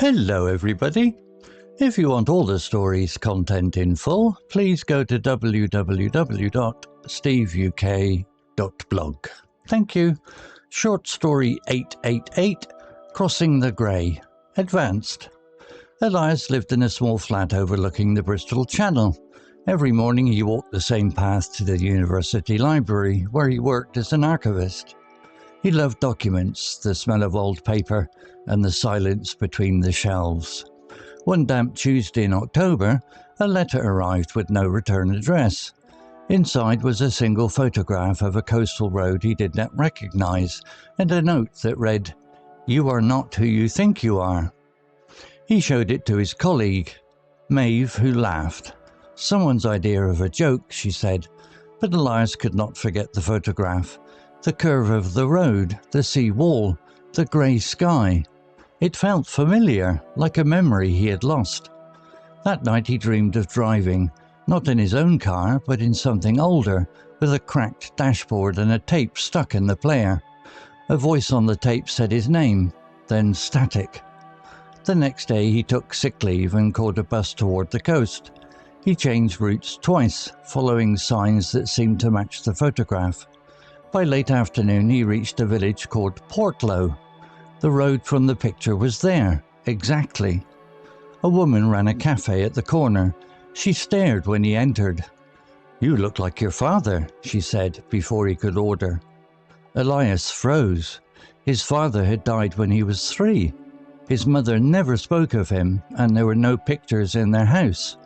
Hello everybody! If you want all the story's content in full, please go to www.steveuk.blog. Thank you. Short story 888, Crossing the Grey. Advanced. Elias lived in a small flat overlooking the Bristol Channel. Every morning he walked the same path to the university library, where he worked as an archivist. He loved documents, the smell of old paper, and the silence between the shelves. One damp Tuesday in October, a letter arrived with no return address. Inside was a single photograph of a coastal road he did not recognize, and a note that read, "You are not who you think you are." He showed it to his colleague, Maeve, who laughed. "Someone's idea of a joke," she said, but Elias could not forget the photograph. The curve of the road, the sea wall, the grey sky. It felt familiar, like a memory he had lost. That night he dreamed of driving, not in his own car, but in something older, with a cracked dashboard and a tape stuck in the player. A voice on the tape said his name, then static. The next day he took sick leave and caught a bus toward the coast. He changed routes twice, following signs that seemed to match the photograph. By late afternoon he reached a village called Portlow. The road from the picture was there, exactly. A woman ran a cafe at the corner. She stared when he entered. "You look like your father," she said before he could order. Elias froze. His father had died when he was 3. His mother never spoke of him, and there were no pictures in their house.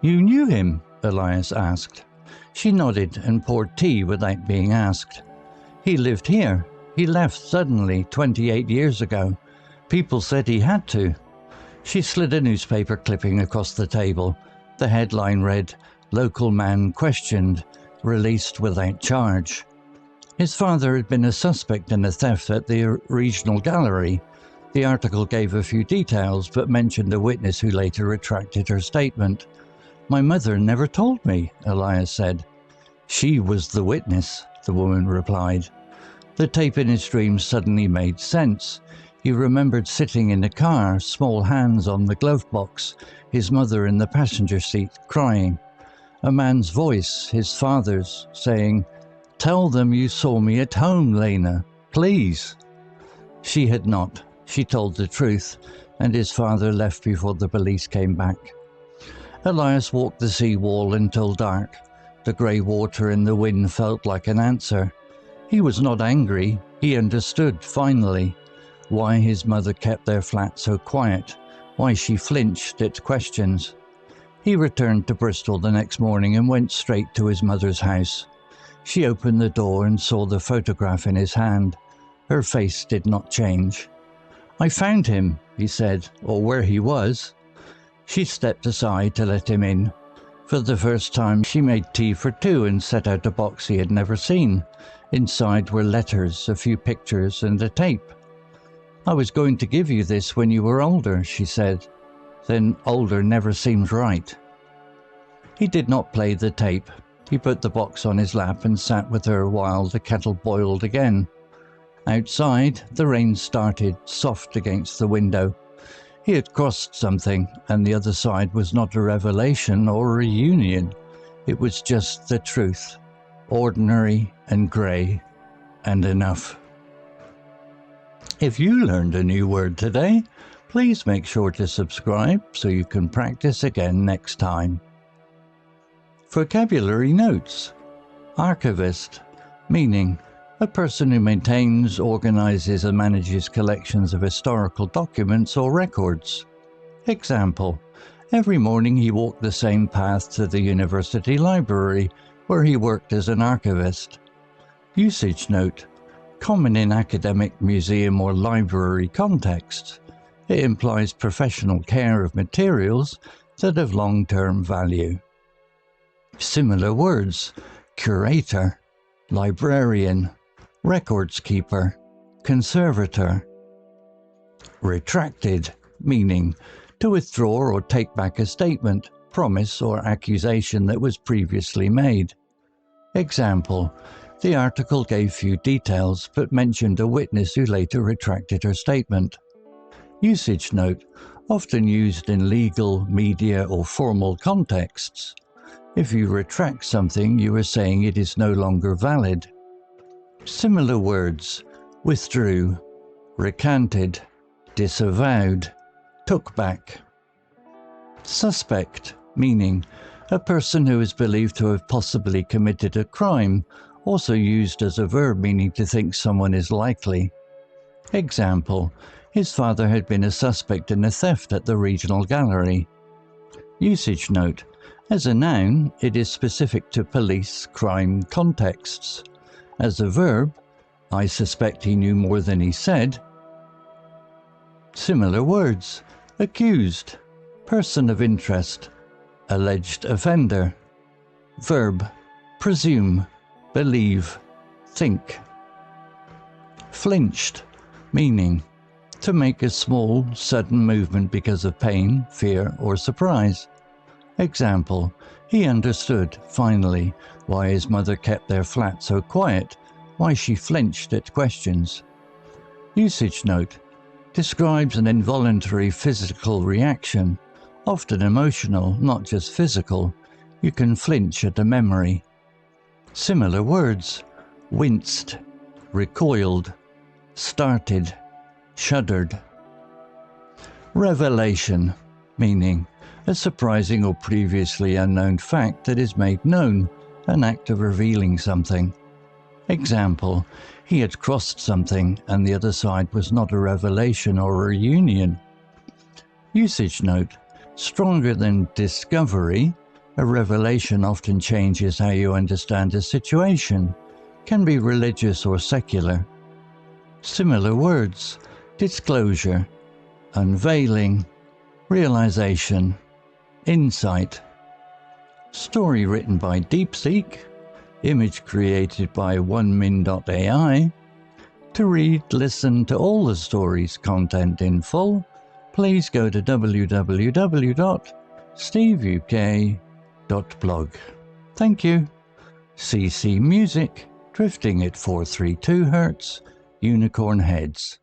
"You knew him?" Elias asked. She nodded and poured tea without being asked. "He lived here. He left suddenly 28 years ago. People said he had to." She slid a newspaper clipping across the table. The headline read, "Local man questioned, released without charge." His father had been a suspect in a theft at the regional gallery. The article gave a few details, but mentioned a witness who later retracted her statement. "My mother never told me," Elias said. "She was the witness," the woman replied. The tape in his dream suddenly made sense. He remembered sitting in the car, small hands on the glove box, his mother in the passenger seat, crying. A man's voice, his father's, saying, "Tell them you saw me at home, Lena, please." She had not. She told the truth, and his father left before the police came back. Elias walked the sea wall until dark. The grey water in the wind felt like an answer. He was not angry. He understood, finally, why his mother kept their flat so quiet, why she flinched at questions. He returned to Bristol the next morning and went straight to his mother's house. She opened the door and saw the photograph in his hand. Her face did not change. "I found him," he said, "or where he was." She stepped aside to let him in. For the first time, she made tea for 2 and set out a box he had never seen. Inside were letters, a few pictures, and a tape. "I was going to give you this when you were older," she said. "Then older never seemed right." He did not play the tape. He put the box on his lap and sat with her while the kettle boiled again. Outside, the rain started, soft against the window. He had crossed something, and the other side was not a revelation or a reunion. It was just the truth, ordinary and grey, and enough. If you learned a new word today, please make sure to subscribe so you can practice again next time. Vocabulary notes. Archivist, meaning a person who maintains, organizes and manages collections of historical documents or records. Example, every morning he walked the same path to the university library, where he worked as an archivist. Usage note, common in academic, museum or library contexts. It implies professional care of materials that have long-term value. Similar words, curator, librarian, records keeper, conservator. Retracted, meaning to withdraw or take back a statement, promise or accusation that was previously made. Example, the article gave few details but mentioned a witness who later retracted her statement. Usage note, often used in legal, media, or formal contexts. If you retract something, you are saying it is no longer valid. Similar words: withdrew, recanted, disavowed, took back. Suspect, meaning a person who is believed to have possibly committed a crime, also used as a verb meaning to think someone is likely. Example: his father had been a suspect in a theft at the regional gallery. Usage note, as a noun, it is specific to police, crime contexts. As a verb, I suspect he knew more than he said. Similar words: accused, person of interest, alleged offender. Verb: presume, believe, think. Flinched, meaning to make a small, sudden movement because of pain, fear, or surprise. Example: he understood, finally, why his mother kept their flat so quiet, why she flinched at questions. Usage note, describes an involuntary physical reaction, often emotional, not just physical. You can flinch at a memory. Similar words: winced, recoiled, started, shuddered. Revelation, meaning a surprising or previously unknown fact that is made known, an act of revealing something. Example: he had crossed something and the other side was not a revelation or a reunion. Usage note, stronger than discovery, a revelation often changes how you understand a situation, can be religious or secular. Similar words: disclosure, unveiling, realization, insight. Story written by DeepSeek. Image created by onemin.ai. To read, listen to all the story's content in full, please go to www.steveuk.blog. Thank you. CC Music, drifting at 432 Hz, Unicorn Heads.